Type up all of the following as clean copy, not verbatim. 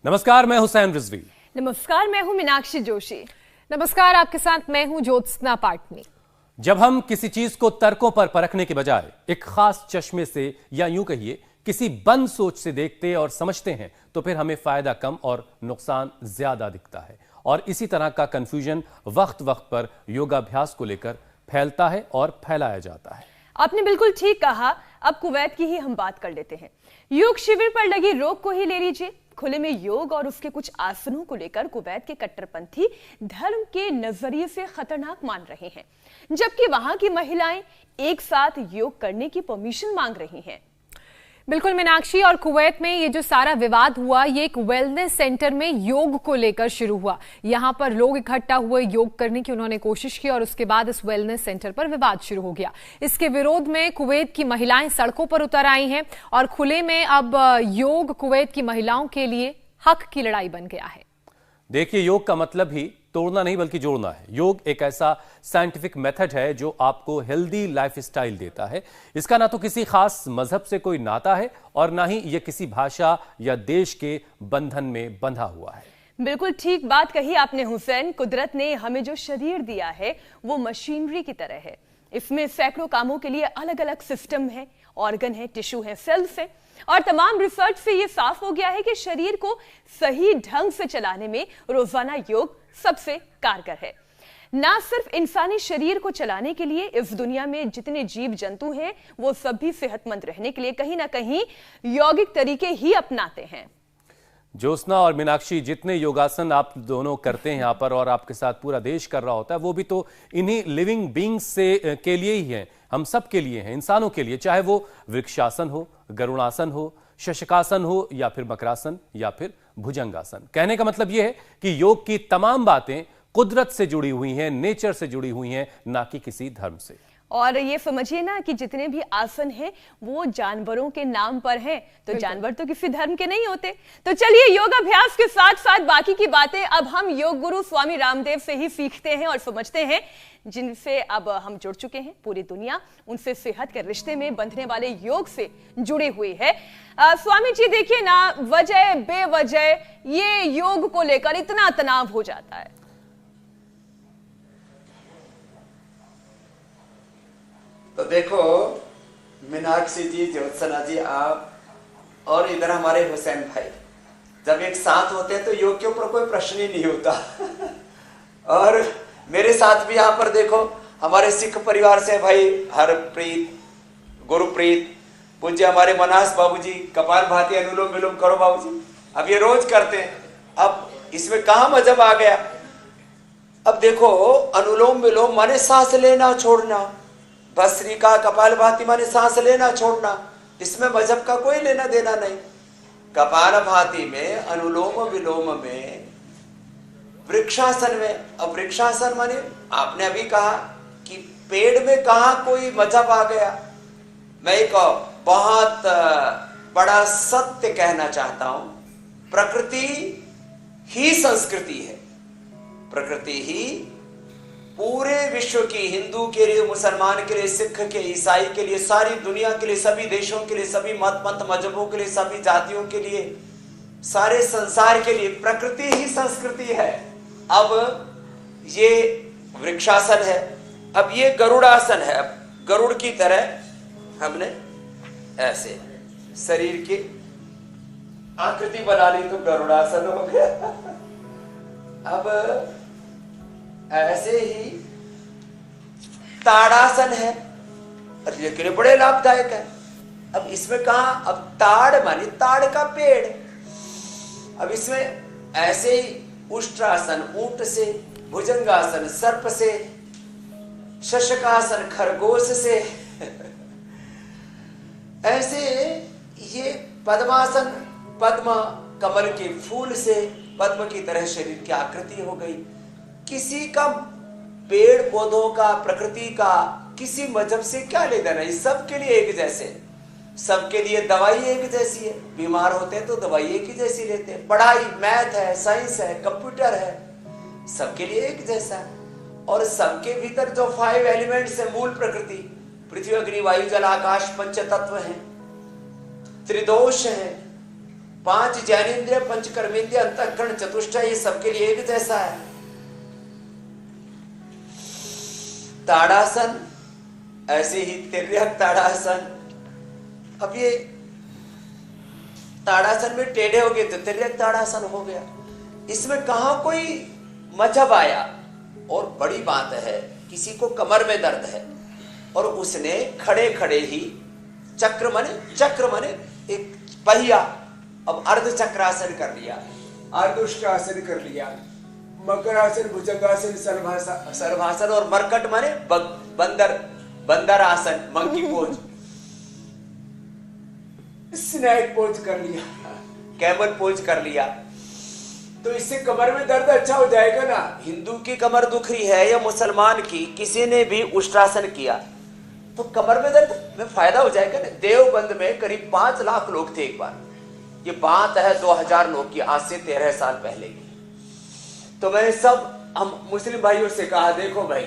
नमस्कार, मैं हुसैन रिजवी। नमस्कार, मैं हूं मीनाक्षी जोशी। नमस्कार, आपके साथ मैं हूं ज्योत्सना पाटनी। जब हम किसी चीज को तर्कों पर परखने के बजाय एक खास चश्मे से या यूं कहिए किसी बंद सोच से देखते और समझते हैं तो फिर हमें फायदा कम और नुकसान ज्यादा दिखता है। और इसी तरह का कंफ्यूजन वक्त वक्त पर योगाभ्यास को लेकर फैलता है और फैलाया जाता है। आपने बिल्कुल ठीक कहा। अब कुवैत की ही हम बात कर लेते हैं। योग शिविर पर लगी रोक को ही ले लीजिए। खुले में योग और उसके कुछ आसनों को लेकर कुवैत के कट्टरपंथी धर्म के नजरिए से खतरनाक मान रहे हैं, जबकि वहां की महिलाएं एक साथ योग करने की परमिशन मांग रही हैं। बिल्कुल मीनाक्षी, और कुवैत में ये जो सारा विवाद हुआ ये एक वेलनेस सेंटर में योग को लेकर शुरू हुआ। यहां पर लोग इकट्ठा हुए, योग करने की उन्होंने कोशिश की और उसके बाद इस वेलनेस सेंटर पर विवाद शुरू हो गया। इसके विरोध में कुवैत की महिलाएं सड़कों पर उतर आई हैं और खुले में अब योग कुवैत की महिलाओं के लिए हक की लड़ाई बन गया है। देखिए, योग का मतलब ही तोड़ना नहीं बल्कि जोड़ना है। योग एक ऐसा साइंटिफिक मेथड है जो आपको हेल्दी लाइफस्टाइल देता है। इसका ना तो किसी खास मजहब से कोई नाता है और ना ही यह किसी भाषा या देश के बंधन में बंधा हुआ है। बिल्कुल ठीक बात कही आपने हुसैन। कुदरत ने हमें जो शरीर दिया है वो मशीनरी की तरह है। इसमें सैकड़ों कामों के लिए अलग अलग सिस्टम है, ऑर्गन है, टिश्यू है, सेल्स है। और तमाम रिसर्च से ये साफ हो गया है कि शरीर को सही ढंग से चलाने में रोजाना योग सबसे कारगर है। ना सिर्फ इंसानी शरीर को चलाने के लिए, इस दुनिया में जितने जीव जंतु हैं वो सब भी सेहतमंद रहने के लिए कहीं ना कहीं यौगिक तरीके ही अपनाते हैं। ज्योत्सना और मीनाक्षी, जितने योगासन आप दोनों करते हैं यहाँ पर और आपके साथ पूरा देश कर रहा होता है, वो भी तो इन्हीं लिविंग बींग्स से के लिए ही है। हम सब के लिए हैं, इंसानों के लिए, चाहे वो वृक्षासन हो, गरुणासन हो, शशकासन हो या फिर मकरासन या फिर भुजंगासन। कहने का मतलब यह है कि योग की तमाम बातें कुदरत से जुड़ी हुई हैं, नेचर से जुड़ी हुई हैं, ना कि किसी धर्म से। और ये समझिए ना कि जितने भी आसन हैं वो जानवरों के नाम पर हैं, तो जानवर तो किसी धर्म के नहीं होते। तो चलिए, योगाभ्यास के साथ साथ बाकी की बातें अब हम योग गुरु स्वामी रामदेव से ही सीखते हैं और समझते हैं, जिनसे अब हम जुड़ चुके हैं। पूरी दुनिया उनसे सेहत के रिश्ते में बंधने वाले योग से जुड़ी हुई है। स्वामी जी, देखिए ना, वजह बेवजह ये योग को लेकर इतना तनाव हो जाता है। तो देखो मीनाक्षी जी, ज्योत्सना जी, आप और इधर हमारे हुसैन भाई जब एक साथ होते हैं तो योग के ऊपर कोई प्रश्न ही नहीं होता। और मेरे साथ भी यहाँ पर देखो हमारे सिख परिवार से भाई हरप्रीत, गुरुप्रीत, पूज्य हमारे मनास बाबूजी, कपालभाति, अनुलोम विलोम करो बाबूजी। अब ये रोज करते हैं। अब इसमें कहाँ मजहब आ गया? अब देखो, अनुलोम विलोम माने सांस लेना छोड़ना, भस्त्रिका कपालभाति माने सांस लेना छोड़ना। इसमें मजहब का कोई लेना देना नहीं। कपालभाति में, अनुलोम विलोम में, वृक्षासन में। अब वृक्षासन माने आपने अभी कहा कि पेड़ में कहा कोई मजहब आ गया। मैं एक बहुत बड़ा सत्य कहना चाहता हूं। प्रकृति ही संस्कृति है। प्रकृति ही पूरे विश्व की, हिंदू के लिए, मुसलमान के लिए, सिख के, ईसाई के लिए, सारी दुनिया के लिए, सभी देशों के लिए, सभी मत पंथ मजहबों के लिए, सभी जातियों के लिए, सारे संसार के लिए प्रकृति ही संस्कृति है। अब ये वृक्षासन है, अब ये गरुड़ासन है। अब गरुड़ की तरह हमने ऐसे शरीर की आकृति बना ली तो गरुड़ासन हो गया। अब ऐसे ही ताड़ासन है, लेकिन बड़े लाभदायक है। अब इसमें कहा, अब ताड़ मानी ताड़ का पेड़। अब इसमें ऐसे ही उष्ट्रासन ऊंट से, भुजंगासन सर्प से, शशकासन खरगोश से, ऐसे ये पद्मासन पद्म कमल के फूल से, पद्म की तरह शरीर की आकृति हो गई। किसी का, पेड़ पौधों का, प्रकृति का किसी मजहब से क्या लेना नहीं, सबके लिए एक जैसे। सबके लिए दवाई एक जैसी है। बीमार होते हैं तो दवाई एक ही जैसी लेते हैं। पढ़ाई, मैथ है, साइंस है, कंप्यूटर है, सबके लिए एक जैसा है। और सबके भीतर जो 5 एलिमेंट्स है, मूल प्रकृति, पृथ्वी अग्नि वायु जल आकाश पंच तत्व हैं, त्रिदोष है, 5 ज्ञानेंद्रिय, पंच कर्मेंद्रिय, अंतःकरण, चतुष्टय, ये सबके लिए एक जैसा है। ताड़ासन, ऐसे ही तिर्यक ताड़ासन। अब ये ताड़ासन में टेढ़े हो गए तो तिर्यक ताड़ासन हो गया। इसमें कहां कोई मजहब आया। और बड़ी बात है, किसी को कमर में दर्द है और उसने खड़े खड़े ही चक्र माने एक पहिया, अब अर्ध चक्रासन कर लिया, अर्धुष्टासन कर लिया, मकरासन, भुजंगासन, सर्वासन और मरकट माने बंदर आसन, मंकी पोज, स्नैक पोज कर लिया, कैमल पोज कर लिया। तो इससे कमर में दर्द अच्छा हो जाएगा ना। हिंदू की कमर दुख रही है या मुसलमान की, किसी ने भी उष्ट्रासन किया तो कमर में दर्द में फायदा हो जाएगा ना। देवबंद में करीब 5 लाख लोग थे एक बार, ये बात है 2009 की, आज से 13 साल पहले की। तो मैं सब हम मुस्लिम भाइयों से कहा, देखो भाई,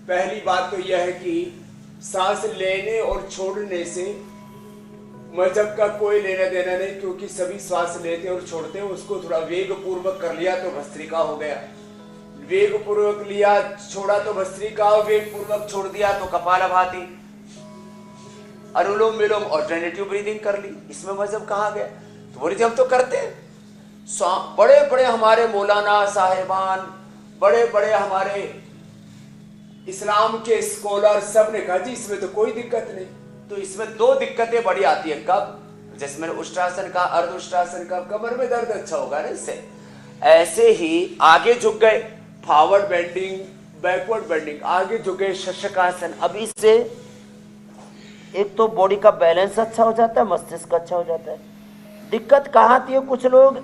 पहली बात तो यह है कि सांस लेने और छोड़ने से मजहब का कोई लेना देना नहीं, क्योंकि सभी श्वास लेते और छोड़ते हैं। उसको थोड़ा वेग पूर्वक कर लिया तो भस्त्रिका हो गया, वेग पूर्वक लिया छोड़ा तो भस्त्रिका, वेग पूर्वक छोड़ दिया तो कपालभाति। अनुलोम विलोम ऑल्टरनेटिव ब्रीदिंग कर ली, इसमें मजहब कहाँ गया। तो बोले हम तो करते हैं। बड़े बड़े हमारे मौलाना साहेबान, बड़े बड़े हमारे इस्लाम के स्कॉलर, सब ने कहा जी इसमें तो कोई दिक्कत नहीं। तो इसमें 2 दिक्कतें बड़ी आती है। कब? जैसे मैंने उष्ट्रासन का, अर्ध उष्ट्रासन का, कमर में दर्द अच्छा होगा ना इससे। ऐसे ही आगे झुक गए, फॉरवर्ड बेंडिंग, बैकवर्ड बेंडिंग, आगे झुक गए, शशकासन। अब इससे एक तो बॉडी का बैलेंस अच्छा हो जाता है, मस्तिष्क अच्छा हो जाता है। दिक्कत कहाँ आती है, कुछ लोग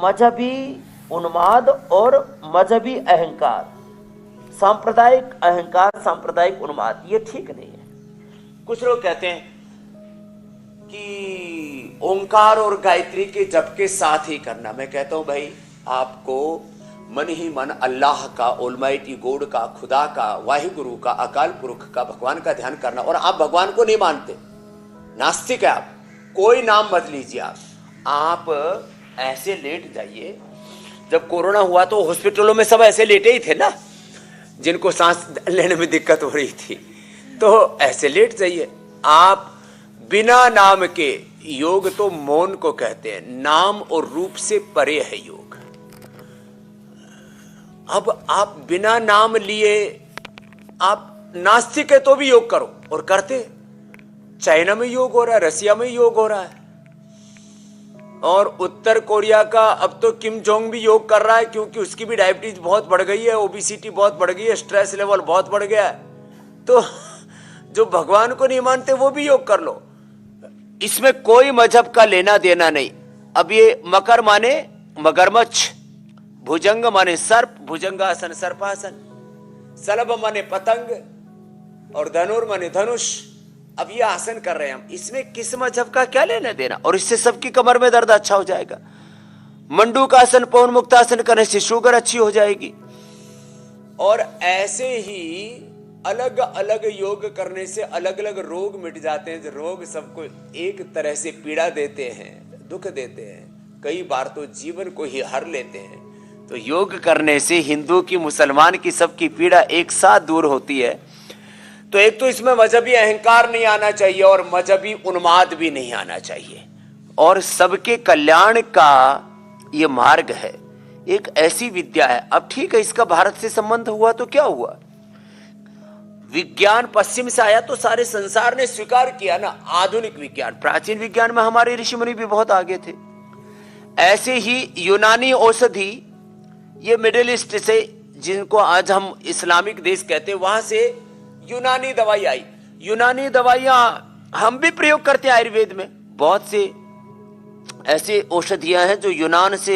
मजहबी उन्माद और मजहबी अहंकार, सांप्रदायिक अहंकार, सांप्रदायिक उन्माद, ये ठीक नहीं है। कुछ लोग कहते हैं कि ओंकार और गायत्री के जप के साथ ही करना। मैं कहता हूं भाई, आपको मन ही मन अल्लाह का, ऑलमाइटी गॉड का, खुदा का, वाहिगुरु का, अकाल पुरख का, भगवान का ध्यान करना। और आप भगवान को नहीं मानते, नास्तिक है आप, कोई नाम मत लीजिए। आप ऐसे लेट जाइए। जब कोरोना हुआ तो हॉस्पिटलों में सब ऐसे लेटे ही थे ना, जिनको सांस लेने में दिक्कत हो रही थी। तो ऐसे लेट जाइए आप। बिना नाम के योग तो मौन को कहते हैं, नाम और रूप से परे है योग। अब आप बिना नाम लिए, आप नास्तिक है तो भी योग करो, और करते। चाइना में योग हो रहा है, रसिया में योग हो रहा है, और उत्तर कोरिया का अब तो किम जोंग भी योग कर रहा है, क्योंकि उसकी भी डायबिटीज बहुत बढ़ गई है, ओबेसिटी बहुत बढ़ गई है, स्ट्रेस लेवल बहुत बढ़ गया है। तो जो भगवान को नहीं मानते वो भी योग कर लो, इसमें कोई मजहब का लेना देना नहीं। अब ये मकर माने मगरमच्छ, भुजंग माने सर्प, भुजंगासन सर्पासन, सलभ माने पतंग, और धनुर माने धनुष। अब ये आसन कर रहे हैं हम, इसमें किस मजहब का क्या लेना देना। और इससे सबकी कमर में दर्द अच्छा हो जाएगा। मंडूकासन, पवन मुक्तासन करने से शुगर अच्छी हो जाएगी। और ऐसे ही अलग अलग योग करने से अलग अलग रोग मिट जाते हैं। जो रोग सबको एक तरह से पीड़ा देते हैं, दुख देते हैं, कई बार तो जीवन को ही हर लेते हैं। तो योग करने से हिंदू की, मुसलमान की, सबकी पीड़ा एक साथ दूर होती है। तो एक तो इसमें मजहबी अहंकार नहीं आना चाहिए और मजहबी उन्माद भी नहीं आना चाहिए, और सबके कल्याण का ये मार्ग है। एक ऐसी विद्या है। अब ठीक है, इसका भारत से संबंध हुआ तो क्या हुआ, विज्ञान पश्चिम से आया तो सारे संसार ने स्वीकार किया ना। आधुनिक विज्ञान, प्राचीन विज्ञान में हमारे ऋषि मुनि भी बहुत आगे थे। ऐसे ही यूनानी औषधि, ये मिडिल ईस्ट से, जिनको आज हम इस्लामिक देश कहते हैं, वहां से यूनानी दवाई आई। यूनानी दवाइयां हम भी प्रयोग करते हैं आयुर्वेद में। बहुत से ऐसे औषधियां हैं जो यूनान से,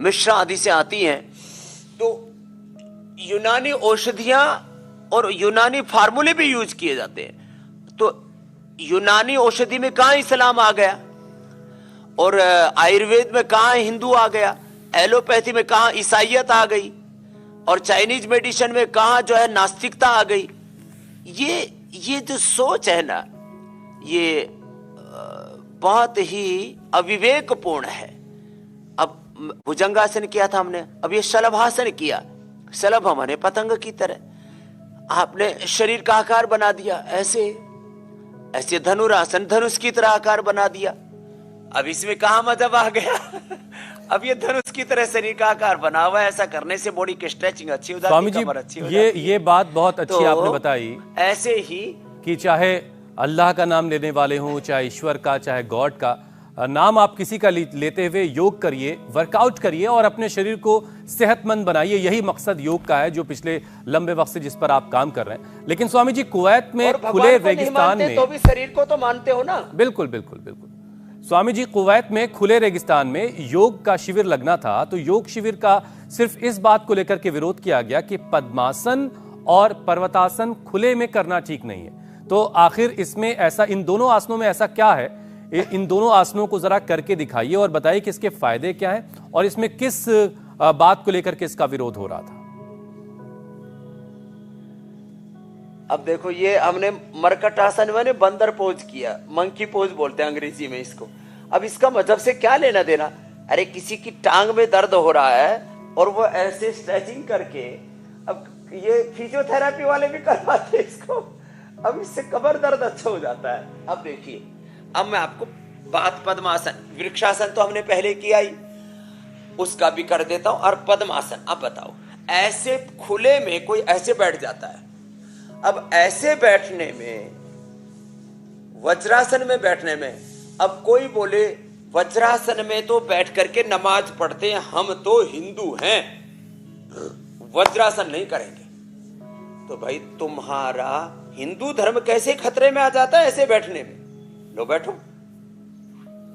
मिश्रा आदि से आती हैं। तो यूनानी औषधियां और यूनानी फार्मूले भी यूज किए जाते हैं। तो यूनानी औषधि में कहां इस्लाम आ गया, और आयुर्वेद में कहां हिंदू आ गया, एलोपैथी में कहां ईसाइयत आ गई, और चाइनीज मेडिसिन में कहां जो है नास्तिकता आ गई। ये जो सोच है ना, ये बहुत ही अविवेकपूर्ण है। अब भुजंगासन किया था हमने, अब ये शलभासन किया। शलभ माने पतंग की तरह आपने शरीर का आकार बना दिया, ऐसे ऐसे धनुरासन धनुष की तरह आकार बना दिया। अब इसमें कहां मजा आ गया? अब ये धनुष की तरह शरीर का आकार बना हुआ है, ऐसा करने से बॉडी की स्ट्रेचिंग अच्छी हो जाती है, स्वामी जी कमर अच्छी हो जाती है। ये बात बहुत अच्छी आपने बताई, ऐसे ही कि चाहे अल्लाह का नाम लेने वाले हों, चाहे ईश्वर का, चाहे गॉड का नाम आप किसी का लेते हुए योग करिए, वर्कआउट करिए और अपने शरीर को सेहतमंद बनाइए। यही मकसद योग का है, जो पिछले लंबे वक्त से जिस पर आप काम कर रहे हैं। लेकिन स्वामी जी, कुवैत में खुले रेगिस्तान में तो भी शरीर को तो मानते हो ना? बिल्कुल बिल्कुल बिल्कुल स्वामी जी, कुवैत में खुले रेगिस्तान में योग का शिविर लगना था, तो योग शिविर का सिर्फ इस बात को लेकर के विरोध किया गया कि पद्मासन और पर्वतासन खुले में करना ठीक नहीं है। तो आखिर इसमें ऐसा, इन दोनों आसनों में ऐसा क्या है? इन दोनों आसनों को जरा करके दिखाइए और बताइए कि इसके फायदे क्या हैं और इसमें किस बात को लेकर के इसका विरोध हो रहा था। अब देखो, ये हमने मरकट आसन मैंने बंदर पोज किया, मंकी पोज बोलते हैं अंग्रेजी में इसको। अब इसका मजहब से क्या लेना देना? अरे किसी की टांग में दर्द हो रहा है और वो ऐसे स्ट्रेचिंग करके, अब ये फिजियोथेरेपी वाले भी करवाते इसको, अब इससे कमर दर्द अच्छा हो जाता है। अब देखिए, अब मैं आपको बात पद्मासन, वृक्षासन तो हमने पहले किया ही, उसका भी कर देता हूं। और पद्मासन, अब बताओ, ऐसे खुले में कोई ऐसे बैठ जाता है। अब ऐसे बैठने में, वज्रासन में बैठने में, अब कोई बोले वज्रासन में तो बैठ करके नमाज पढ़ते हैं, हम तो हिंदू हैं, वज्रासन नहीं करेंगे। तो भाई तुम्हारा हिंदू धर्म कैसे खतरे में आ जाता है ऐसे बैठने में? लो बैठो,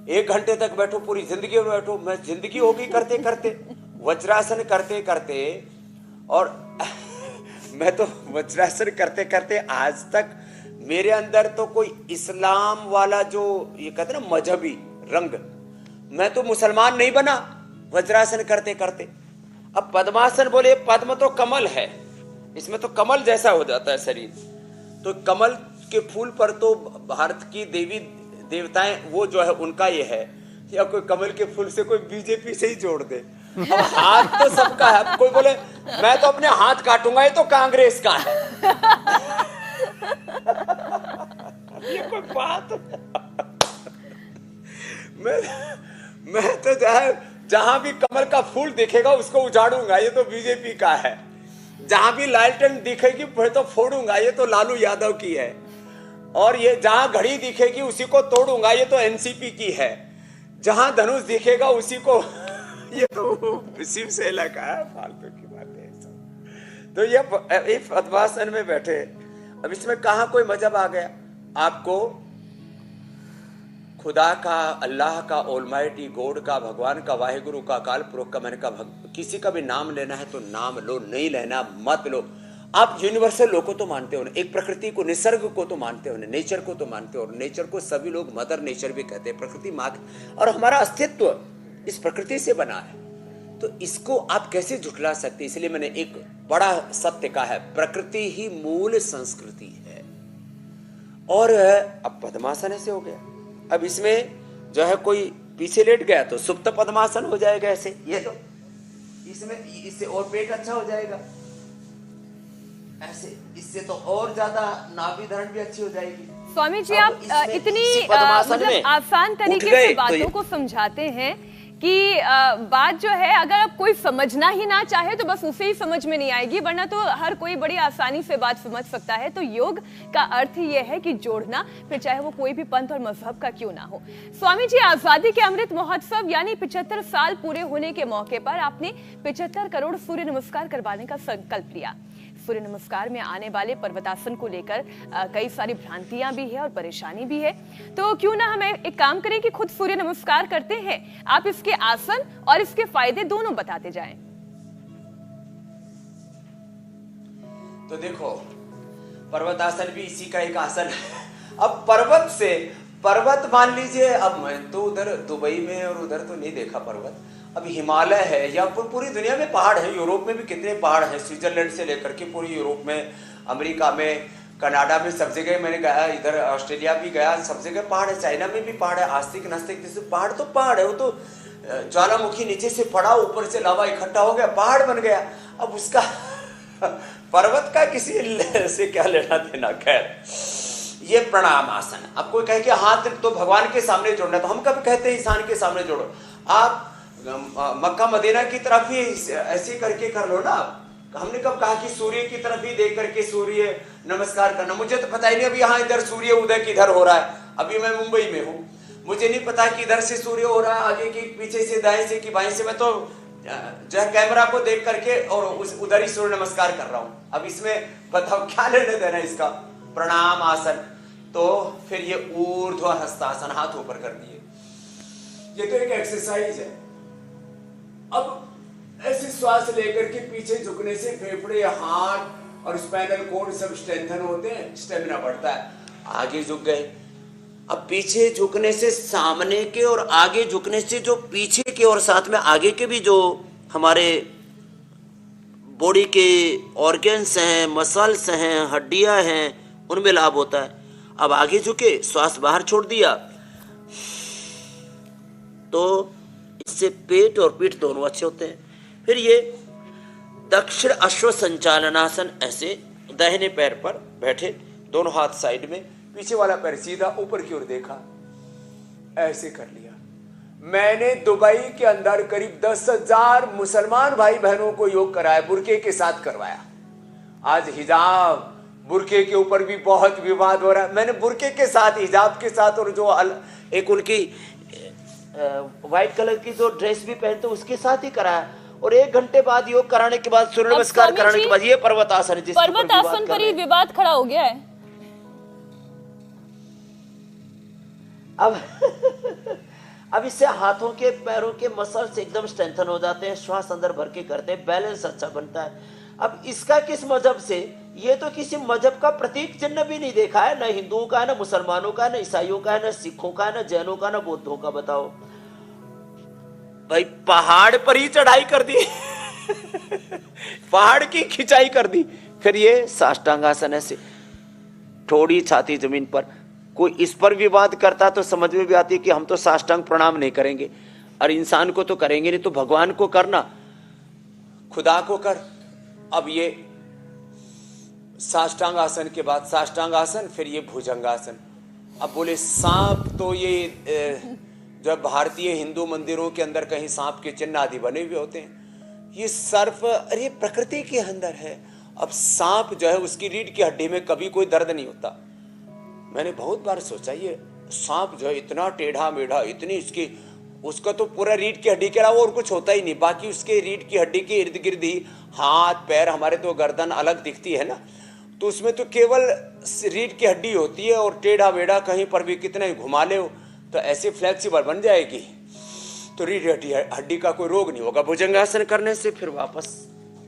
1 घंटे तक बैठो, पूरी जिंदगी में बैठो। मैं जिंदगी होगी करते करते, वज्रासन करते करते, और मैं तो वज्रासन करते करते आज तक मेरे अंदर तो कोई इस्लाम वाला जो ये कहते ना मजहबी रंग, मैं तो मुसलमान नहीं बना वज्रासन करते करते। अब पद्मासन बोले, पद्म तो कमल है, इसमें तो कमल जैसा हो जाता है शरीर। तो कमल के फूल पर तो भारत की देवी देवताएं, वो जो है उनका ये है, या कोई कमल के फूल से कोई बीजेपी से ही जोड़ दे। अब हाथ तो सबका है, कोई बोले मैं तो अपने हाथ काटूंगा, ये तो कांग्रेस का है। ये कोई बात? मैं तो जहां भी कमल का फूल दिखेगा उसको उजाड़ूंगा, ये तो बीजेपी का है। जहां भी लालटेन दिखेगी फिर तो फोड़ूंगा, ये तो लालू यादव की है। और ये जहां घड़ी दिखेगी उसी को तोड़ूंगा, ये तो एनसीपी की है। जहां धनुष दिखेगा उसी को, ये तो शिवसेना का है। फालतू की बात है सब। तो ये पद्मासन में बैठे, अब इसमें कहां कोई मजहब आ गया? आपको खुदा का, अल्लाह का, ऑलमाइटी गॉड का, भगवान का, वाहेगुरु का, काल पुरुष का, मैंने का, किसी का भी नाम लेना है तो नाम लो, नहीं लेना मत लो। आप यूनिवर्सल लो को तो मानते हो ना, एक प्रकृति को, निसर्ग को तो मानते हो ना, नेचर को तो मानते हो। और नेचर को सभी लोग मदर नेचर भी कहते हैं, प्रकृति माँ। और हमारा अस्तित्व इस प्रकृति से बना है, तो इसको आप कैसे झुठला सकते? इसलिए मैंने एक बड़ा सत्य कहा है, प्रकृति ही मूल संस्कृति है। और अब पद्मासन ऐसे हो गया। अब इसमें जो है कोई पीछे लेट गया तो सुप्त पद्मासन हो जाएगा ऐसे, ये तो इसमें इससे और पेट अच्छा हो जाएगा ऐसे, इससे तो और ज्यादा नाभि धरण भी अच्छी हो जाएगी। स्वामी जी, आप इतनी मतलब आसान तरीके से बातों को समझाते हैं कि बात जो है, अगर आप कोई समझना ही ना चाहे तो बस उसे ही समझ में नहीं आएगी, वरना तो हर कोई बड़ी आसानी से बात समझ सकता है। तो योग का अर्थ ही यह है कि जोड़ना, फिर चाहे वो कोई भी पंथ और मजहब का क्यों ना हो। स्वामी जी, आजादी के अमृत महोत्सव यानी 75 साल पूरे होने के मौके पर आपने 75 करोड़ सूर्य नमस्कार करवाने का संकल्प लिया। सूर्य नमस्कार में आने वाले पर्वतासन को लेकर कई सारी भ्रांतियां भी है और परेशानी भी है, तो क्यों ना हम एक काम करें कि खुद सूर्य नमस्कार करते हैं, आप इसके आसन और इसके फायदे दोनों बताते जाएं। तो देखो, पर्वतासन भी इसी का एक आसन है। अब पर्वत मान लीजिए, अब मैं तो उधर दुबई में और उधर तो नहीं देखा पर्वत, अब हिमालय है या पूरी दुनिया में पहाड़ है। यूरोप में भी कितने पहाड़ हैं, स्विट्जरलैंड से लेकर के पूरी यूरोप में, अमेरिका में, कनाडा में सब जगह मैंने गया, इधर ऑस्ट्रेलिया भी गया, सब जगह पहाड़ है, चाइना में भी पहाड़ है, आस्तिक नास्तिक जैसे पहाड़ तो पहाड़ है, वो तो ज्वालामुखी नीचे से पड़ा, ऊपर से लावा इकट्ठा हो गया, पहाड़ बन गया। अब उसका पर्वत का किसी से क्या लेना देना। खैर, ये प्रणाम आसन। अब कोई कहे कि हाथ तो भगवान के सामने जोड़ना, तो हम कब कहते हैं इंसान के सामने जोड़ो। आप मक्का मदीना की तरफ ही ऐसे करके कर लो ना। हमने कब कहा कि सूर्य की तरफ ही देख करके सूर्य नमस्कार करना। मुझे तो पता ही नहीं अभी यहाँ इधर सूर्य उदय किधर हो रहा है। अभी मैं मुंबई में हूँ, मुझे नहीं पता कि इधर से सूर्य हो रहा है, आगे की पीछे से, दाएं से कि बाएं से। मैं तो जो है कैमरा को देख करके और उधर ही सूर्य नमस्कार कर रहा हूँ। अब इसमें बताओ क्या लेने देना इसका। प्रणाम आसन। तो फिर ये ऊर्ध्व हस्तासन, हाथ ऊपर कर दिए, ये तो एक एक्सरसाइज है। अब ऐसे श्वास लेकर के पीछे झुकने से फेफड़े, हार्ट और स्पाइनल कॉर्ड सब स्ट्रेंथन होते हैं, स्टेमिना बढ़ता है। आगे झुक गए। अब पीछे झुकने से सामने के और आगे झुकने से जो पीछे के और साथ में आगे के भी जो हमारे बॉडी के ऑर्गन्स हैं, मसल्स हैं, हड्डियां हैं, उनमें लाभ होता है। अब आगे झुके, श्वास बाहर छोड़ दिया, तो इससे पेट और पीठ दोनों अच्छे होते हैं। फिर ये दक्षिण अश्व संचालनासन, ऐसे दाहिने पैर पर बैठे, दोनों हाथ साइड में, पीछे वाला पैर सीधा ऊपर की ओर देखा, ऐसे कर लिया। मैंने दुबई के अंदर करीब 10,000 मुसलमान भाई बहनों को योग कराया, बुरके के साथ करवाया। आज हिजाब बुरके के ऊपर भी बहुत विवाद हो रहा है। मैंने बुरके के साथ, हिजाब के साथ, और जो एक उनकी व्हाइट कलर की जो ड्रेस भी पहनते उसके साथ ही कराया। और 1 घंटे बाद योग कराने के बाद, सूर्य नमस्कार कराने के बाद, ये पर्वतासन है, पर्वतासन पर ही विवाद खड़ा हो गया है। अब इससे हाथों के पैरों के मसल्स एकदम स्ट्रेंथन हो जाते हैं, श्वास अंदर भर के करते हैं, बैलेंस अच्छा बनता है। अब इसका किस मजहब से, ये तो किसी मजहब का प्रतीक चिन्ह भी नहीं देखा है, न हिंदुओं का है, न मुसलमानों का है, न ईसाइयों का है, न सिखों का है, न जैनों का, न बौद्धों का। बताओ भाई, पहाड़ पर ही चढ़ाई कर दी पहाड़ की खिंचाई कर दी। फिर ये साष्टांगासन, ऐसे थोड़ी छाती जमीन पर। कोई इस पर विवाद करता तो समझ में भी आती है कि हम तो साष्टांग प्रणाम नहीं करेंगे, और इंसान को तो करेंगे नहीं, तो भगवान को करना, खुदा को कर। अब ये साष्टांग आसन के बाद साष्टांग आसन, फिर ये भुजंगासन। अब बोले सांप, तो ये जब भारतीय हिंदू मंदिरों के अंदर कहीं सांप के चिन्ह आदि बने हुए होते हैं, ये सर्प, अरे प्रकृति के अंदर है। अब सांप जो है, उसकी रीढ़ की हड्डी में कभी कोई दर्द नहीं होता। मैंने बहुत बार सोचा, ये सांप जो है इतना टेढ़ा मेढ़ा, इतनी इसकी, उसका तो पूरा रीढ़ की हड्डी के अलावा और कुछ होता ही नहीं, बाकी उसके रीढ़ की हड्डी के इर्द गिर्द ही हाथ पैर, हमारे तो गर्दन अलग दिखती है ना, तो उसमें तो केवल रीढ़ की हड्डी होती है, और टेढ़ा मेढ़ा कहीं पर भी कितना ही घुमा ले तो ऐसे फ्लेक्सिबल बन जाएगी, तो रीढ़ हड्डी का कोई रोग नहीं होगा भुजंगासन करने से। फिर वापस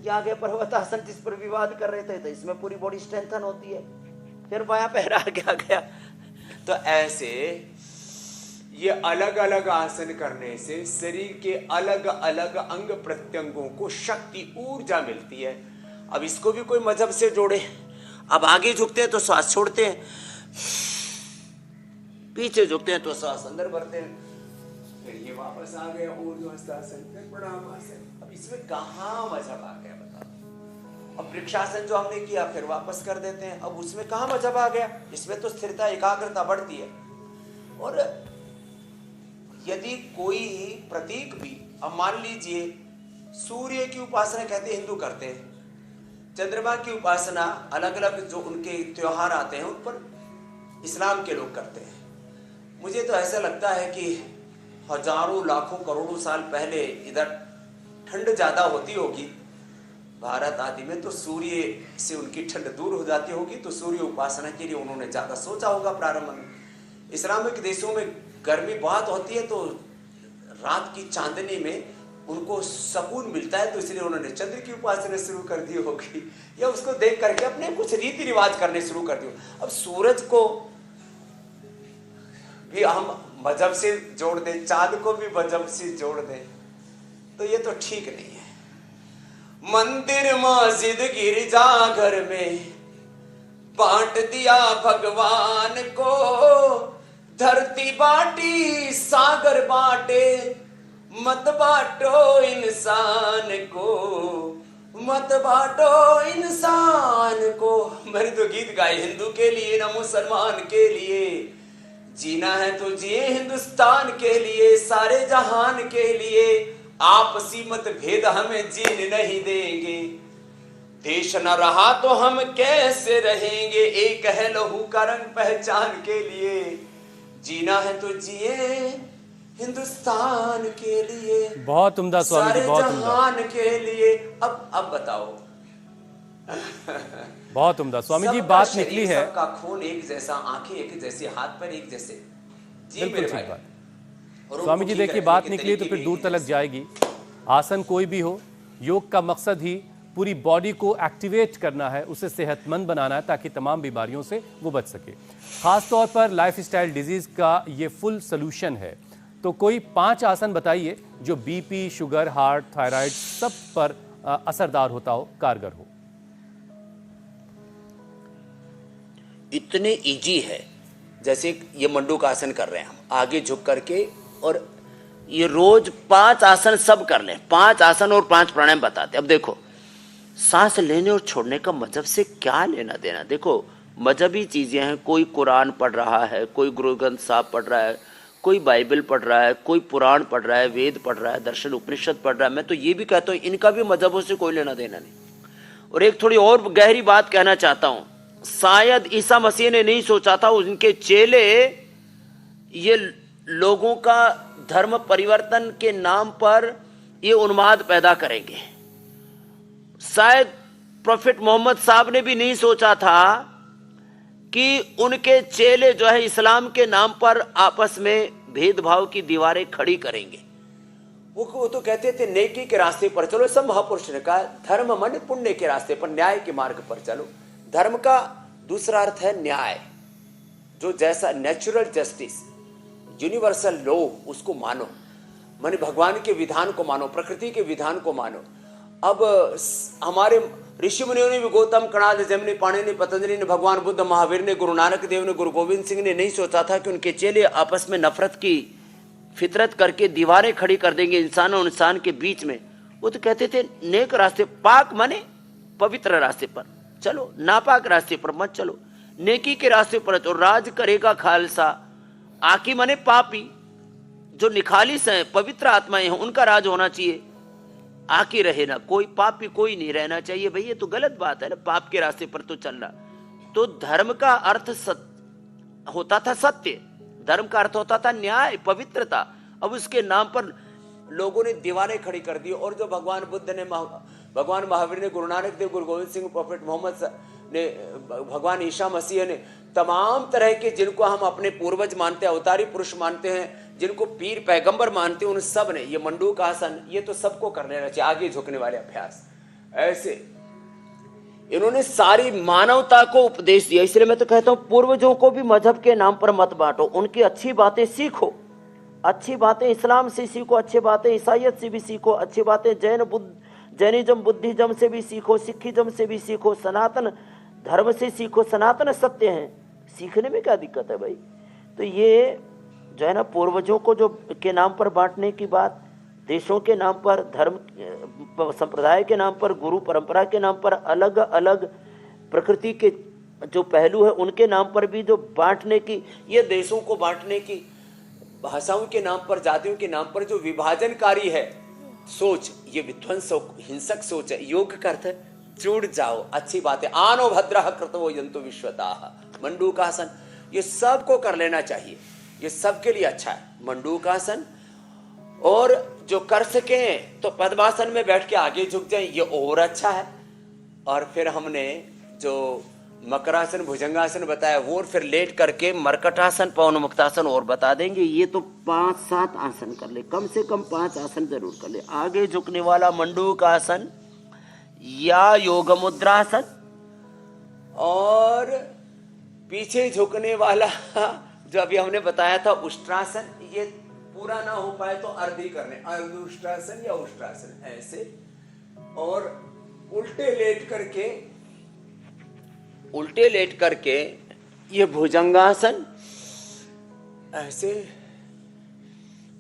आ गया पर्वतासन, जिस पर विवाद कर रहे थे, तो इसमें पूरी बॉडी स्ट्रेंथन होती है। फिर बायां पैर आगे आ गया। तो ऐसे ये अलग अलग आसन करने से शरीर के अलग अलग अंग प्रत्यंगों को शक्ति, ऊर्जा मिलती है। अब इसको भी कोई मजहब से जोड़े। अब आगे झुकते हैं तो श्वास छोड़ते हैं, पीछे झुकते हैं तो श्वास अंदर भरते हैं। फिर ये वापस आ गया ऊर्ध्वाधर, फिर प्रणामासन। अब इसमें कहाँ मजहब आ गया बताओ। अब वृक्षासन जो हमने किया, फिर वापस कर देते हैं। अब उसमें कहाँ मजहब आ गया। इसमें तो स्थिरता, एकाग्रता बढ़ती है। और यदि कोई प्रतीक भी, अब मान लीजिए सूर्य की उपासना कहते हिंदू करते हैं, चंद्रमा की उपासना अलग अलग जो उनके त्योहार आते हैं उन पर इस्लाम के लोग करते हैं। मुझे तो ऐसा लगता है कि हजारों लाखों करोड़ों साल पहले इधर ठंड ज्यादा होती होगी भारत आदि में, तो सूर्य से उनकी ठंड दूर हो जाती होगी, तो सूर्य उपासना के लिए उन्होंने ज्यादा सोचा होगा प्रारंभ में। इस्लामिक देशों में गर्मी बहुत होती है, तो रात की चांदनी में उनको सुकून मिलता है, तो इसलिए उन्होंने चंद्र की उपासना शुरू कर दी होगी, या उसको देख करके अपने कुछ रीति रिवाज करने शुरू कर दिए। अब सूरज को भी हम मजहब से जोड़ दें, चांद को भी मजहब से जोड़ दें, तो ये तो ठीक नहीं है। मंदिर मस्जिद गिरजा घर में बांट दिया भगवान को, धरती बांटी सागर बांटे, मत बांटो इंसान को, मत बांटो इंसान को। मैंने तो गीत गाए हिंदू के लिए ना मुसलमान के लिए, जीना है तो जिए हिंदुस्तान के लिए, सारे जहान के लिए, आपसी मतभेद हमें जीने नहीं देंगे, देश न रहा तो हम कैसे रहेंगे, एक है लहू का रंग पहचान के लिए, जीना है तो जिए हिंदुस्तान के लिए, बहुत उम्दा स्वामी जी, बहुत उम्दा, जहान के लिए। अब बताओ बहुत उम्दा स्वामी जी, बात निकली है। सबका खून एक जैसा, आंखें एक जैसी, हाथ पैर एक जैसे। जी मेरे भाई, स्वामी जी देखिए बात निकली तो फिर दूर तक जाएगी। आसन कोई भी हो, योग का मकसद ही पूरी बॉडी को एक्टिवेट करना है, उसे सेहतमंद बनाना है ताकि तमाम बीमारियों से वो बच सके। खास तौर पर लाइफस्टाइल डिजीज का ये फुल सोल्यूशन है। तो कोई 5 आसन बताइए जो बीपी, शुगर, हार्ट, थायराइड सब पर असरदार होता हो, कारगर हो। इतने इजी है, जैसे ये मंडूक आसन कर रहे हैं हम, आगे झुक करके, और ये रोज 5 आसन सब कर लें, 5 आसन और 5 प्राणायाम बताते। अब देखो सांस लेने और छोड़ने का मजहब से क्या लेना देना। देखो मजहबी चीजें हैं, कोई कुरान पढ़ रहा है, कोई गुरु ग्रंथ साहब पढ़ रहा है, कोई बाइबल पढ़ रहा है, कोई पुराण पढ़ रहा है, वेद पढ़ रहा है, दर्शन उपनिषद पढ़ रहा है। मैं तो ये भी कहता हूँ इनका भी मजहबों से कोई लेना देना नहीं। और एक थोड़ी और गहरी बात कहना चाहता हूँ, शायद ईसा मसीह ने नहीं सोचा था उनके चेले ये लोगों का धर्म परिवर्तन के नाम पर ये उन्माद पैदा करेंगे। शायद प्रोफेट मोहम्मद साहब ने भी नहीं सोचा था कि उनके चेले जो है इस्लाम के नाम पर आपस में भेदभाव की दीवारें खड़ी करेंगे। वो तो कहते थे नेकी के रास्ते पर चलो। सब महापुरुष ने कहा धर्म मन पुण्य के रास्ते पर, न्याय के मार्ग पर चलो। धर्म का दूसरा अर्थ है न्याय, जो जैसा नेचुरल जस्टिस, यूनिवर्सल लॉ, उसको मानो, माने भगवान के विधान को मानो, प्रकृति के विधान को मानो। अब हमारे ऋषि मुनियों ने भी, गौतम, कणाद, जैमिनी, पाणिनि, पतंजलि ने, भगवान बुद्ध, महावीर ने, गुरु नानक देव ने, गुरु गोविंद सिंह ने नहीं सोचा था कि उनके चेले आपस में नफरत की फितरत करके दीवारें खड़ी कर देंगे इंसान और इंसान के बीच में। वो तो कहते थे नेक रास्ते, पाक माने पवित्र रास्ते पर चलो, नापाक रास्ते पर मत चलो, नेकी के रास्ते पर चलो। राज करेगा खालसा, आकी माने पापी, जो निखालिस हैं, पवित्र आत्माएं हैं, उनका राज होना चाहिए। आके रहे ना कोई, पापी कोई नहीं रहना चाहिए। भाई ये तो गलत बात है ना, पाप के रास्ते पर तो चलना। तो धर्म का अर्थ होता था सत्य, धर्म का अर्थ होता था न्याय, पवित्रता। अब उसके नाम पर लोगों ने दीवारें खड़ी कर दी। और जो भगवान बुद्ध ने, भगवान महावीर ने, गुरु नानक देव, गुरु गोविंद सिंह, प्रोफेट मोहम्मद ने, भगवान ईसा मसीह ने, तमाम तरह के जिनको हम अपने पूर्वज मानते हैं, अवतारी पुरुष मानते हैं, जिनको पीर पैगंबर मानते हैं, उन सब ने ये मंडूक आसन, ये तो सबको कर लेना चाहिए, आगे झुकने वाले अभ्यास। ऐसे इन्होंने सारी मानवता को उपदेश दिया। इसलिए मैं तो कहता हूं पूर्वजों को भी मजहब के नाम पर मत बांटो, उनकी अच्छी बातें सीखो, अच्छी बातें इस्लाम से सीखो, अच्छी बातें ईसाइयत से भी सीखो, अच्छी बातें जैनिज्म, बुद्धिज्म से भी सीखो, सिखिज्म से भी सीखो, सनातन धर्म से सीखो। सनातन सत्य है, सीखने में क्या दिक्कत है भाई। तो ये जो है ना, पूर्वजों को जो के नाम पर बांटने की बात, देशों के नाम पर, धर्म संप्रदाय के नाम पर, गुरु परंपरा के नाम पर, अलग अलग प्रकृति के जो पहलू है उनके नाम पर भी जो बांटने की, ये देशों को बांटने की, भाषाओं के नाम पर, जातियों के नाम पर जो विभाजनकारी है सोच, ये विध्वंस हिंसक सोच है। योग का अर्थ है जुड़ जाओ, अच्छी बात है। आनो भद्रः कृतो यन्तु विश्वताः, मंडूकासन, ये सबको कर लेना चाहिए, ये सबके लिए अच्छा है मंडूकासन। और जो कर सके तो पद्मासन में बैठ के आगे झुक जाए, ये और अच्छा है। और फिर हमने जो मकरासन, भुजंगासन बताया वो, और फिर लेट करके मरकटासन, पवन मुक्तासन और बता देंगे। ये तो 5-7 आसन कर ले, कम से कम 5 आसन जरूर कर ले। आगे झुकने वाला मंडूकासन या योग मुद्रासन, और पीछे झुकने वाला जो अभी हमने बताया था उष्ट्रासन। ये पूरा ना हो पाए तो अर्धी करने, अर्धउष्ट्रासन या उष्ट्रासन ऐसे। और उल्टे लेट करके उल्टे लेट करके ये भुजंगासन ऐसे,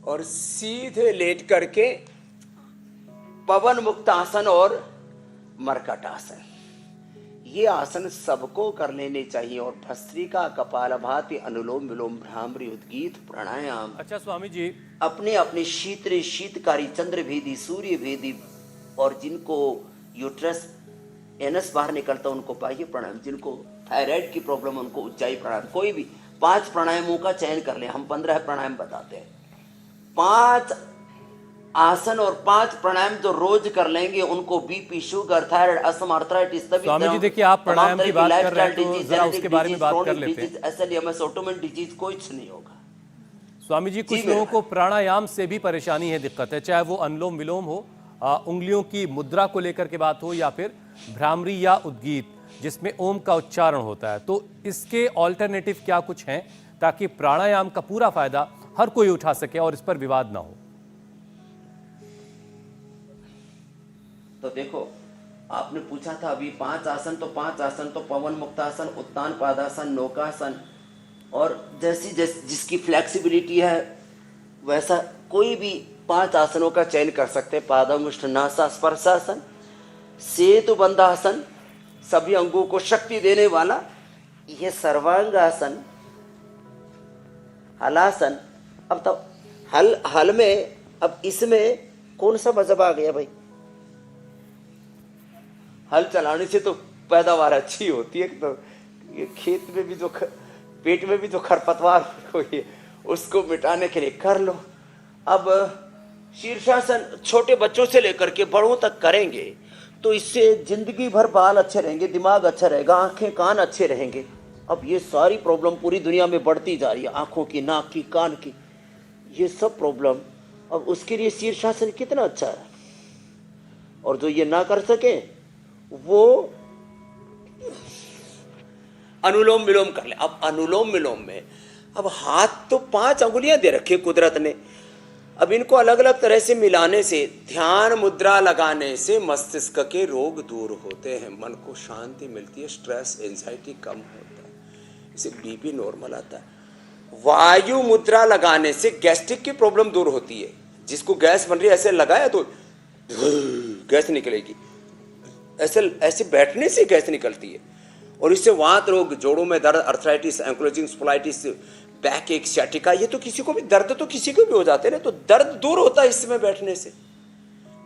और सीधे लेट करके पवन मुक्त आसन और मरकट आसन। ये आसन सबको कर लेने चाहिए। और भस्त्रिका, कपालभाति, अनुलोम विलोम, भ्रामरी, उद्गीत, प्राणायाम। अच्छा स्वामी जी, अपने अपने शीतकारी, चंद्रभेदी, सूर्य भेदी, और जिनको यूट्रस एनस बाहर निकलता उनको बाह्य प्राणायाम, जिनको थायराइड की प्रॉब्लम उनको उज्जाई प्राणायाम। कोई भी 5 प्राणायामों का चयन कर ले। हम 15 प्राणायाम बताते हैं। 5 आसन और 5 प्राणायाम जो रोज कर लेंगे उनको BP, sugar, thyroid, asthma, arthritis, Swami ji देखिए आप प्राणायाम की बात कर रहे हैं तो जरा उसके बारे में बात कर लेते हैं। एसएलईएमएस, ऑटोइम्यून डिजीज कुछ नहीं होगा। स्वामी जी कुछ लोगों को प्राणायाम से भी परेशानी है, दिक्कत है, चाहे वो अनुलोम विलोम हो, उंगलियों की मुद्रा को लेकर के बात हो, या फिर भ्रामरी या उद्गीत जिसमें ओम का उच्चारण होता है। तो इसके ऑल्टरनेटिव क्या कुछ हैं ताकि प्राणायाम का पूरा फायदा हर कोई उठा सके और इस पर विवाद ना हो? तो देखो, आपने पूछा था अभी 5 आसन, तो 5 आसन तो पवन मुक्तासन, उत्तान पादासन, नौकासन, और जिसकी फ्लेक्सिबिलिटी है वैसा कोई भी 5 आसनों का चयन कर सकते हैं। पादमुष्ठ नासा स्पर्शासन, सेतु बंधासन, सभी अंगों को शक्ति देने वाला, ये सर्वांगासन, हलासन। अब तो हल में, अब इसमें कौन सा मजहब आ गया भाई? हल चलाने से तो पैदावार अच्छी होती है। तो ये खेत में भी जो पेट में भी जो खरपतवार हुई है उसको मिटाने के लिए कर लो। अब शीर्षासन छोटे बच्चों से लेकर के बड़ों तक करेंगे तो इससे जिंदगी भर बाल अच्छे रहेंगे, दिमाग अच्छा रहेगा, आंखें कान अच्छे रहेंगे। अब ये सारी प्रॉब्लम पूरी दुनिया में बढ़ती जा रही है, आंखों की, नाक की, कान की, ये सब प्रॉब्लम। अब उसके लिए शीर्षासन कितना अच्छा है। और जो ये ना कर सके वो अनुलोम विलोम कर ले। अब अनुलोम विलोम में अब हाथ तो 5 अंगुलियां दे रखे कुदरत ने। अब इनको अलग अलग तरह से मिलाने से, ध्यान मुद्रा लगाने से मस्तिष्क के रोग दूर होते हैं, मन को शांति मिलती है, स्ट्रेस, एंजाइटी कम होता है, इससे बीपी नॉर्मल आता है। वायु मुद्रा लगाने से गैस्ट्रिक की प्रॉब्लम दूर होती है। जिसको गैस बन रही है ऐसे लगाया तो गैस निकलेगी, ऐसे बैठने से गैस निकलती है। और इससे वात रोग, जोड़ों में दर्द, अर्थराइटिस, एंक्लोजिंग स्पोलाइटिस, बैक एक, सियाटिका, ये तो किसी को भी, दर्द तो किसी को भी हो जाते हैं ना, तो दर्द दूर होता है इसमें बैठने से।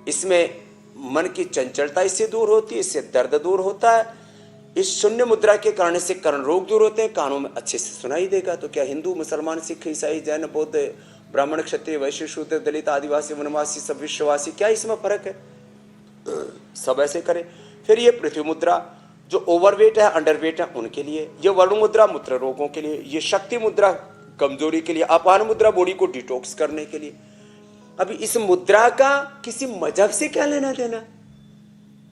इसमें मन की चंचलता इससे दूर होती है, इससे दर्द दूर होता है। इस शून्य मुद्रा के कारण से कर्ण रोग दूर होते हैं, कानों में अच्छे से सुनाई देगा। तो क्या हिंदू, मुसलमान, सिख, ईसाई, जैन, बौद्ध, ब्राह्मण, क्षत्रिय, वैश्य, शूद्र, दलित, आदिवासी, वनवासी, सब विश्ववासी, क्या इसमें फर्क है? सब ऐसे करें। फिर ये पृथ्वी मुद्रा, जो ओवरवेट है, अंडरवेट है, उनके लिए। ये वरुण मुद्रा मूत्र रोगों के लिए। ये शक्ति मुद्रा कमजोरी के लिए। अपान मुद्रा बॉडी को डिटॉक्स करने के लिए। अभी इस मुद्रा का किसी मजहब से क्या लेना देना?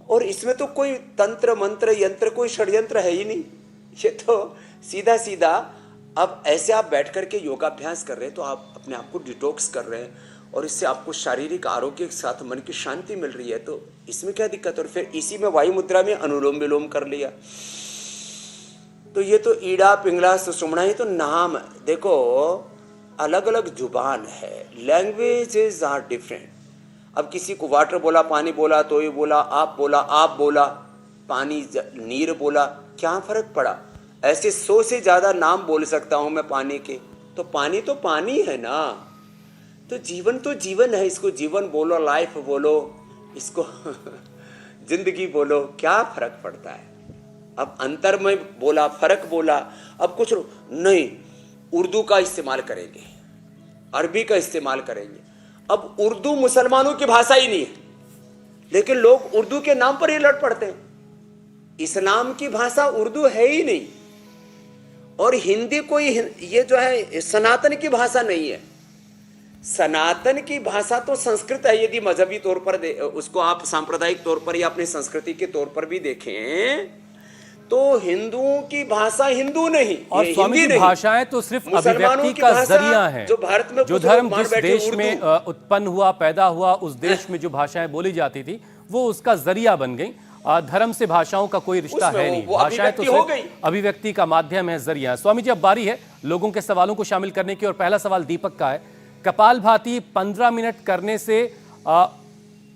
और इसमें तो कोई तंत्र मंत्र यंत्र, कोई षड्यंत्र है ही नहीं। ये तो सीधा सीधा, अब ऐसे आप बैठ करके योगाभ्यास कर रहे हैं तो आप अपने आप को डिटॉक्स कर रहे हैं, और इससे आपको शारीरिक आरोग्य के साथ मन की शांति मिल रही है, तो इसमें क्या दिक्कत? और फिर इसी में वायु मुद्रा में अनुलोम विलोम कर लिया, तो ये तो ईड़ा, पिंगला, सुषुम्ना, ये तो नाम। देखो अलग अलग जुबान है, लैंग्वेजेस आर डिफरेंट। अब किसी को वाटर बोला, पानी बोला, तो ये बोला, आप बोला, पानी, नीर बोला, क्या फर्क पड़ा? ऐसे 100 से ज्यादा नाम बोल सकता हूं मैं पानी के। तो पानी है ना। तो जीवन है, इसको जीवन बोलो, लाइफ बोलो, इसको जिंदगी बोलो, क्या फर्क पड़ता है? अब अंतर में बोला, फर्क बोला। अब कुछ नहीं, उर्दू का इस्तेमाल करेंगे, अरबी का इस्तेमाल करेंगे। अब उर्दू मुसलमानों की भाषा ही नहीं है, लेकिन लोग उर्दू के नाम पर ही लड़ पड़ते हैं। इस्लाम की भाषा उर्दू है ही नहीं, और हिंदी कोई, ये जो है सनातन की भाषा नहीं है। सनातन की भाषा तो संस्कृत है। यदि मजहबी तौर पर उसको आप सांप्रदायिक तौर पर या अपनी संस्कृति के तौर पर भी देखें तो हिंदुओं की भाषा हिंदू नहीं। और स्वामी जी, भाषाएं तो सिर्फ अभिव्यक्ति का जरिया है। जो भारत में, जो धर्म जिस देश में उत्पन्न हुआ, पैदा हुआ, उस देश में जो भाषाएं बोली जाती थी वो उसका जरिया बन गई। धर्म से भाषाओं का कोई रिश्ता उसमें है नहीं, वो भाषाएं तो अभिव्यक्ति हो सिर्फ गई। अभिव्यक्ति का माध्यम है, जरिया। स्वामी जी, अब बारी है लोगों के सवालों को शामिल करने की, और पहला सवाल दीपक का है। कपालभाति 15 मिनट करने से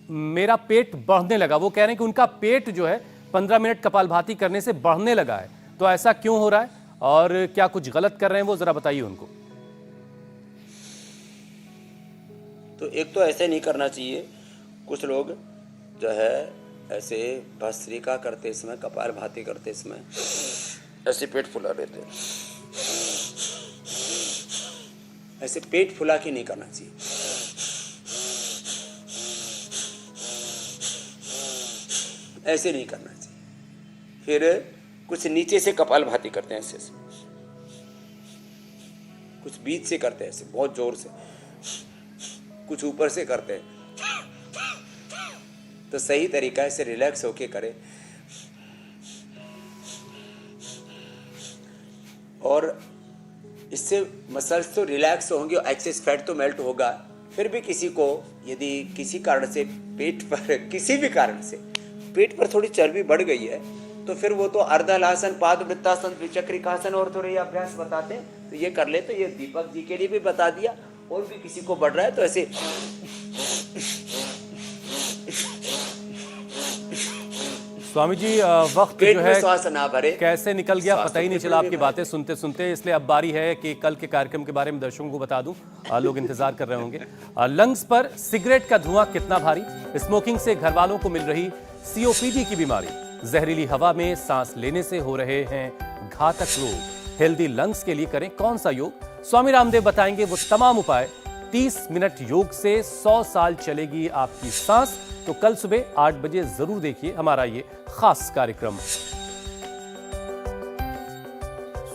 मेरा पेट बढ़ने लगा। वो कह रहे हैं कि उनका पेट जो है 15 मिनट कपालभाति करने से बढ़ने लगा है, तो ऐसा क्यों हो रहा है और क्या कुछ गलत कर रहे हैं वो, जरा बताइए उनको। तो एक तो ऐसे नहीं करना चाहिए। कुछ लोग जो है ऐसे भस्त्रिका करते समय, कपालभाति करते समय ऐसे पेट फुला लेते हैं। ऐसे पेट फुला के नहीं करना चाहिए। ऐसे नहीं करना चाहिए। फिर कुछ नीचे से कपालभाति करते हैं, ऐसे कुछ बीच से करते हैं, ऐसे बहुत जोर से, कुछ ऊपर से करते हैं। तो सही तरीका है, इसे रिलैक्स होके करें। और इससे मसल्स तो रिलैक्स होंगे और एक्सेस फैट तो मेल्ट होगा। फिर भी किसी को यदि किसी कारण से पेट पर, किसी भी कारण से पेट पर थोड़ी चर्बी बढ़ गई है, तो फिर वो तो अर्धहलासन, पादवृत्तासन, द्विचक्रिकासन और थोड़े अभ्यास बताते हैं, तो ये कर ले। तो ये दीपक जी के लिए भी बता दिया, और भी किसी को बढ़ रहा है तो ऐसे स्वामी जी, वक्त पेट जो में है श्वास ना भरे, कैसे निकल गया पता ही नहीं चला आपकी बिल्कुल बातें सुनते सुनते। इसलिए अब बारी है कि कल के कार्यक्रम के बारे में दर्शकों को बता दूं, लोग इंतजार कर रहे होंगे। लंग्स पर सिगरेट का धुआं कितना भारी, स्मोकिंग से घर वालों को मिल रही COPD की बीमारी, जहरीली हवा में सांस लेने से हो रहे हैं घातक रोग। हेल्दी लंग्स के लिए करें कौन सा योग, स्वामी रामदेव बताएंगे वो तमाम उपाय। 30 मिनट योग से 100 साल चलेगी आपकी सांस। तो कल सुबह 8 बजे जरूर देखिए हमारा ये खास कार्यक्रम।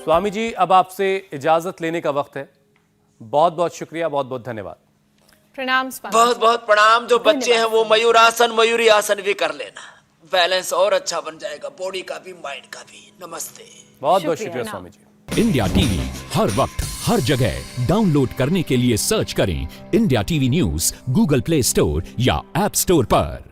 स्वामी जी, अब आपसे इजाजत लेने का वक्त है। बहुत बहुत शुक्रिया, बहुत बहुत धन्यवाद। प्रणाम स्वामी। बहुत बहुत प्रणाम। जो बच्चे हैं वो मयूरासन, मयूरी आसन भी कर लेना, बैलेंस और अच्छा बन जाएगा, बॉडी का भी माइंड का भी। नमस्ते। बहुत बहुत शुक्रिया स्वामी जी। इंडिया टीवी हर वक्त हर जगह डाउनलोड करने के लिए सर्च करें India TV news Google play store या ऐप स्टोर पर।